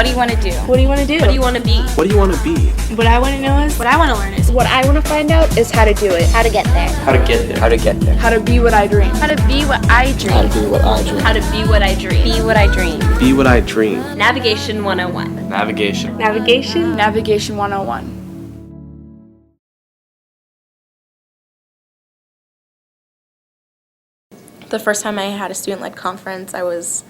What do you want to do? What do you want to do? What do you want to be? What do you want to be? What I want to know is What I want to learn is what I want to find out is how to do it. How to get there. How to get there. How to get there. How to be what I dream. how to be what I dream. How to be what I dream. How to be what I dream. Be what I dream. Be what I dream. Navigation 101. Navigation. Navigation? Navigation 101. The first time I had a student-led conference, I was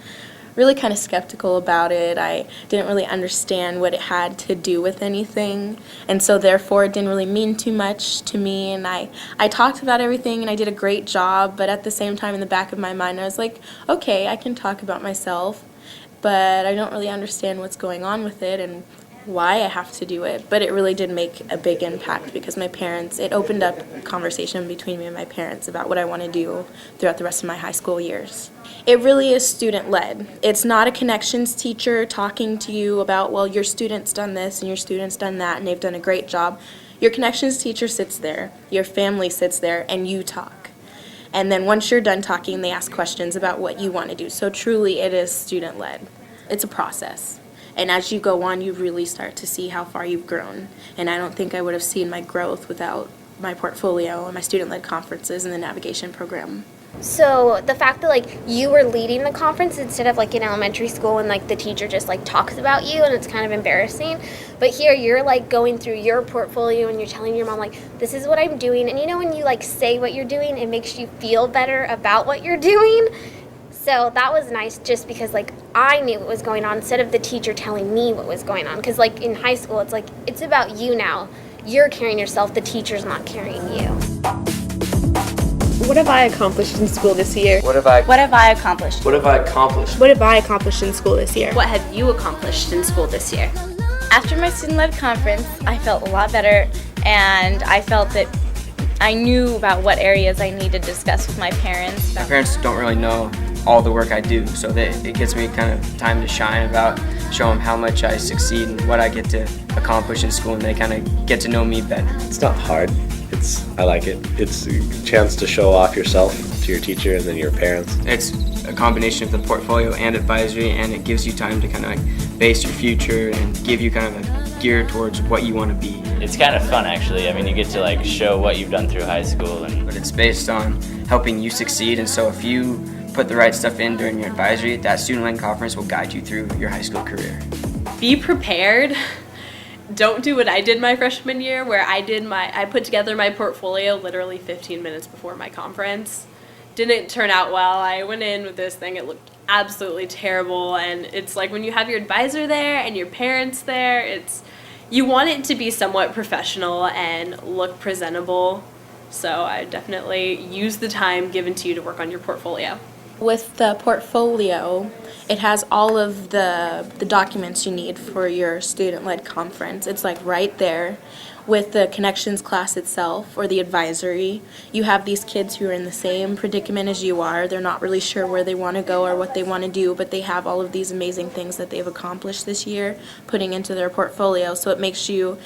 really kind of skeptical about it. I didn't really understand what it had to do with anything, and so therefore it didn't really mean too much to me, and I talked about everything and I did a great job, but at the same time in the back of my mind I was like, okay, I can talk about myself, but I don't really understand what's going on with it and why I have to do it. But it really did make a big impact because my parents, it opened up a conversation between me and my parents about what I want to do throughout the rest of my high school years. It really is student-led. It's not a connections teacher talking to you about, well, your student's done this and your student's done that and they've done a great job. Your connections teacher sits there, your family sits there, and you talk. And then once you're done talking, they ask questions about what you want to do. So truly it is student-led. It's a process. And as you go on, you really start to see how far you've grown. And I don't think I would have seen my growth without my portfolio and my student-led conferences and the navigation program. So the fact that you were leading the conference instead of in elementary school and the teacher just talks about you and it's kind of embarrassing, but here you're going through your portfolio and you're telling your mom this is what I'm doing, and when you say what you're doing, it makes you feel better about what you're doing. So that was nice just because I knew what was going on instead of the teacher telling me what was going on, because in high school it's about you now. You're carrying yourself, the teacher's not carrying you. What have I accomplished in school this year? What have I accomplished? What have I accomplished? What have I accomplished in school this year? What have you accomplished in school this year? After my student-led conference, I felt a lot better, and I felt that I knew about what areas I need to discuss with my parents. My parents don't really know all the work I do, so it gives me kind of time to shine about, show them how much I succeed and what I get to accomplish in school, and they kind of get to know me better. It's not hard. I like it. It's a chance to show off yourself to your teacher and then your parents. It's a combination of the portfolio and advisory, and it gives you time to kind of base your future and give you kind of a gear towards what you want to be. It's kind of fun, actually. I mean, you get to show what you've done through high school, But it's based on helping you succeed, and so if you put the right stuff in during your advisory, that student-led conference will guide you through your high school career. Be prepared. Don't do what I did my freshman year, where I put together my portfolio literally 15 minutes before my conference. Didn't turn out well. I went in with this thing, it looked absolutely terrible, and it's when you have your advisor there and your parents there, you want it to be somewhat professional and look presentable. So I definitely use the time given to you to work on your portfolio. With the portfolio, it has all of the documents you need for your student-led conference. It's right there. With the connections class itself or the advisory, you have these kids who are in the same predicament as you are. They're not really sure where they want to go or what they want to do, but they have all of these amazing things that they've accomplished this year putting into their portfolio. So it makes you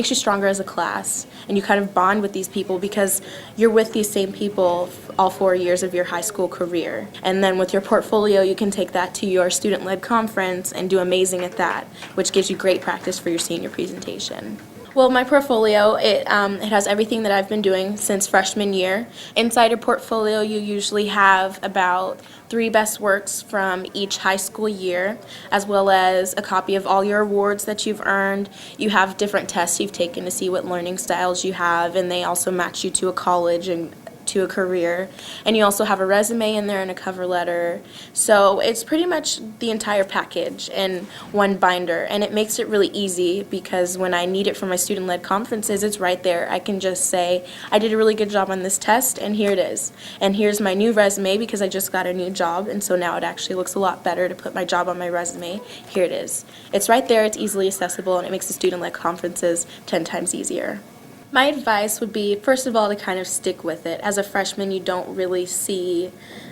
stronger as a class, and you kind of bond with these people because you're with these same people all 4 years of your high school career. And then with your portfolio, you can take that to your student-led conference and do amazing at that, which gives you great practice for your senior presentation. Well, my portfolio, it has everything that I've been doing since freshman year. Inside your portfolio, you usually have about 3 best works from each high school year, as well as a copy of all your awards that you've earned. You have different tests you've taken to see what learning styles you have, and they also match you to a college and to a career. And you also have a resume in there and a cover letter. So it's pretty much the entire package in one binder, and it makes it really easy because when I need it for my student-led conferences, it's right there. I can just say, I did a really good job on this test, and here it is. And here's my new resume because I just got a new job, and so now it actually looks a lot better to put my job on my resume. Here it is. It's right there, it's easily accessible, and it makes the student-led conferences 10 times easier. My advice would be, first of all, to kind of stick with it. As a freshman, you don't really see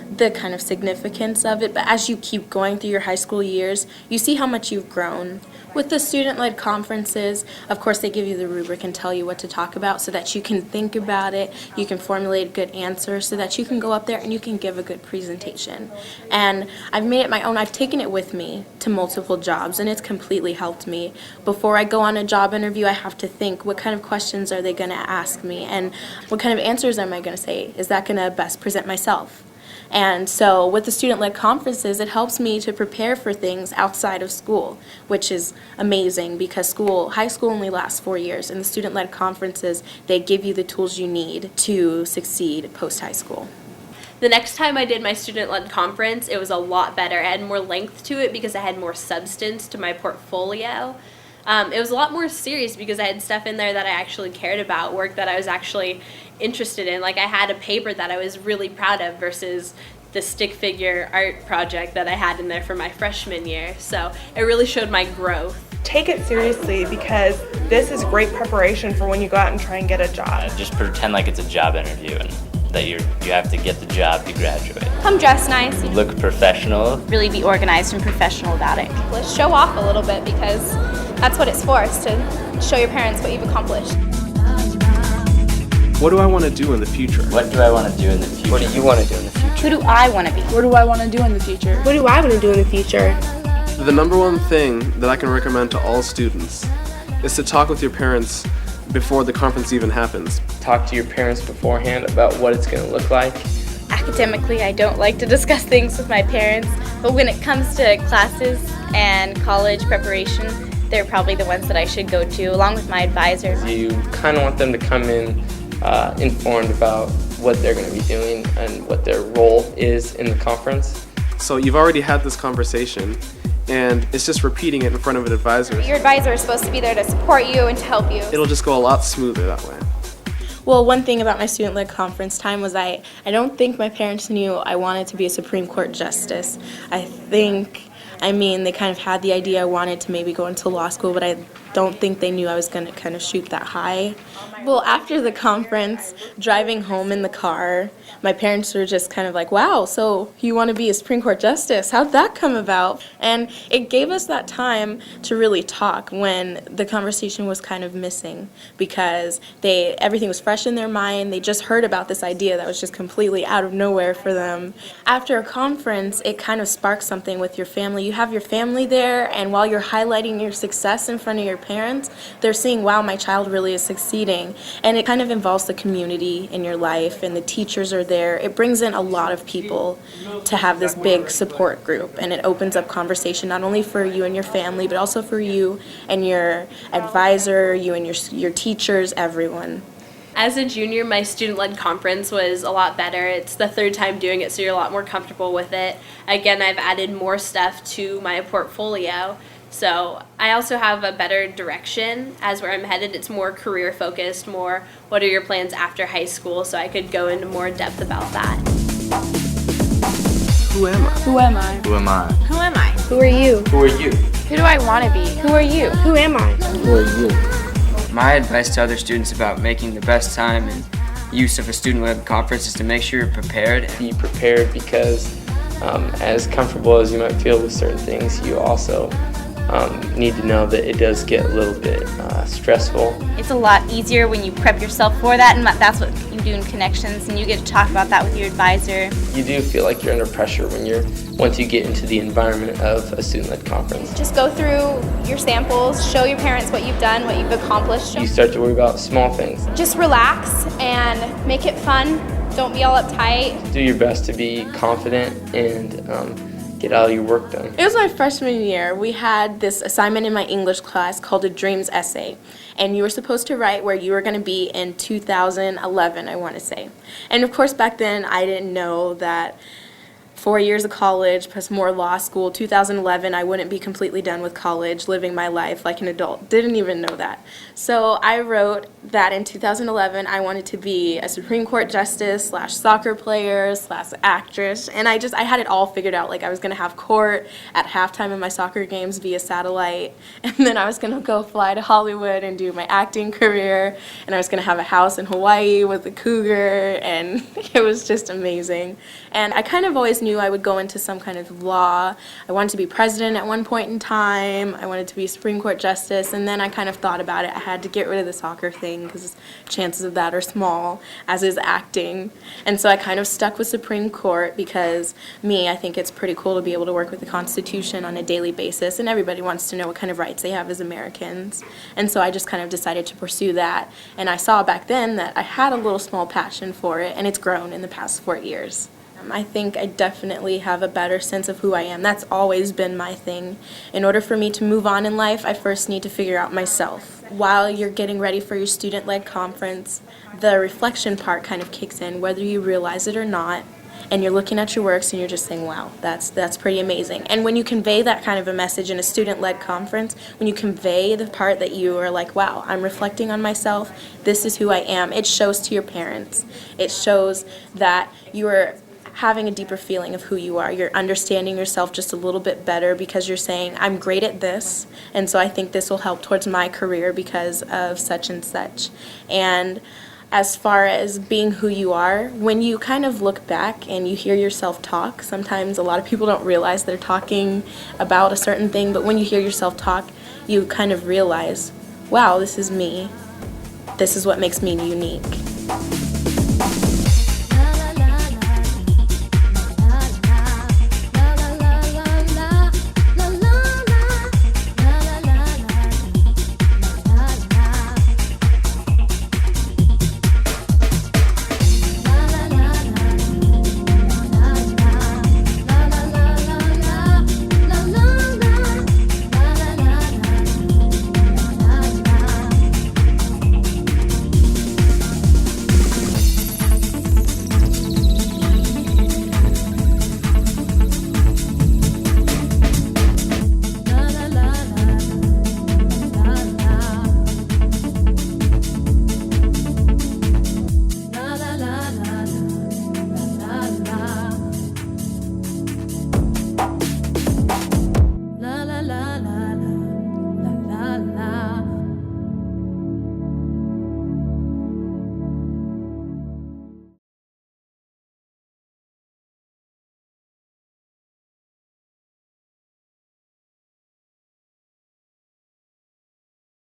the kind of significance of it, but as you keep going through your high school years, you see how much you've grown With the student-led conferences, of course, they give you the rubric and tell you what to talk about so that you can think about it, you can formulate a good answer so that you can go up there and you can give a good presentation. And I've made it my own. I've taken it with me to multiple jobs, and it's completely helped me. Before I go on a job interview, I have to think, what kind of questions are they going to ask me, and what kind of answers am I going to say? Is that going to best present myself? And so with the student-led conferences, it helps me to prepare for things outside of school, which is amazing because high school only lasts 4 years, and the student-led conferences, they give you the tools you need to succeed post-high school. The next time I did my student-led conference, it was a lot better. It had more length to it because I had more substance to my portfolio. It was a lot more serious because I had stuff in there that I actually cared about, work that I was actually interested in. Like I had a paper that I was really proud of versus the stick figure art project that I had in there for my freshman year. So it really showed my growth. Take it seriously because this is great preparation for when you go out and try and get a job. Just pretend like it's a job interview and that you have to get the job to graduate. Come dress nice. Look professional. Really be organized and professional about it. Let's show off a little bit because that's what it's for, is to show your parents what you've accomplished. What do I want to do in the future? What do I want to do in the future? What do you want to do in the future? Who do I want to be? What do I want to do in the future? What do I want to do in the future? The number one thing that I can recommend to all students is to talk with your parents before the conference even happens. Talk to your parents beforehand about what it's going to look like. Academically, I don't like to discuss things with my parents, but when it comes to classes and college preparation, they're probably the ones that I should go to, along with my advisor. You kind of want them to come in informed about what they're going to be doing and what their role is in the conference. So you've already had this conversation, and it's just repeating it in front of an advisor. Your advisor is supposed to be there to support you and to help you. It'll just go a lot smoother that way. Well, one thing about my student-led conference time was I don't think my parents knew I wanted to be a Supreme Court justice. They kind of had the idea I wanted to maybe go into law school, but I don't think they knew I was going to kind of shoot that high. Well, after the conference, driving home in the car, my parents were just kind of like, wow, so you want to be a Supreme Court justice? How'd that come about? And it gave us that time to really talk when the conversation was kind of missing because everything was fresh in their mind. They just heard about this idea that was just completely out of nowhere for them. After a conference, it kind of sparks something with your family. You have your family there, and while you're highlighting your success in front of your parents, they're seeing, wow, my child really is succeeding. And it kind of involves the community in your life, and the teachers are there. It brings in a lot of people to have this big support group, and it opens up conversation not only for you and your family, but also for you and your advisor, you and your teachers, everyone. As a junior, my student-led conference was a lot better. It's the third time doing it, so you're a lot more comfortable with it. Again, I've added more stuff to my portfolio. So I also have a better direction as where I'm headed. It's more career focused, more what are your plans after high school, so I could go into more depth about that. Who am I? Who am I? Who am I? Who am I? Who are you? Who are you? Who do I want to be? Who are you? Who am I? Who are you? My advice to other students about making the best time and use of a student-led conference is to make sure you're prepared. Be prepared because as comfortable as you might feel with certain things, you also need to know that it does get a little bit stressful. It's a lot easier when you prep yourself for that, and that's what you do in Connections, and you get to talk about that with your advisor. You do feel like you're under pressure once you get into the environment of a student-led conference. Just go through your samples, show your parents what you've done, what you've accomplished. You start to worry about small things. Just relax and make it fun. Don't be all uptight. Do your best to be confident and get all your work done. It was my freshman year. We had this assignment in my English class called a dreams essay, and you were supposed to write where you were going to be in 2011, I want to say. And of course back then I didn't know that 4 years of college plus more law school, 2011, I wouldn't be completely done with college, living my life like an adult. Didn't even know that. So I wrote that in 2011 I wanted to be a Supreme Court justice / soccer player / actress, and I had it all figured out. Like I was going to have court at halftime of my soccer games via satellite, and then I was going to go fly to Hollywood and do my acting career, and I was going to have a house in Hawaii with a cougar, and it was just amazing. And I kind of always knew knew I would go into some kind of law. I wanted to be president at one point in time. I wanted to be Supreme Court justice, and then I kind of thought about it. I had to get rid of the soccer thing because chances of that are small, as is acting. And so I kind of stuck with Supreme Court because I think it's pretty cool to be able to work with the Constitution on a daily basis, and everybody wants to know what kind of rights they have as Americans. And so I just kind of decided to pursue that. And I saw back then that I had a little small passion for it, and it's grown in the past 4 years. I think I definitely have a better sense of who I am. That's always been my thing. In order for me to move on in life, I first need to figure out myself. While you're getting ready for your student-led conference, the reflection part kind of kicks in, whether you realize it or not. And you're looking at your works and you're just saying, wow, that's pretty amazing. And when you convey that kind of a message in a student-led conference, when you convey the part that you are like, wow, I'm reflecting on myself, this is who I am, it shows to your parents. It shows that you are having a deeper feeling of who you are. You're understanding yourself just a little bit better because you're saying, I'm great at this, and so I think this will help towards my career because of such and such. And as far as being who you are, when you kind of look back and you hear yourself talk, sometimes a lot of people don't realize they're talking about a certain thing, but when you hear yourself talk, you kind of realize, wow, this is me. This is what makes me unique.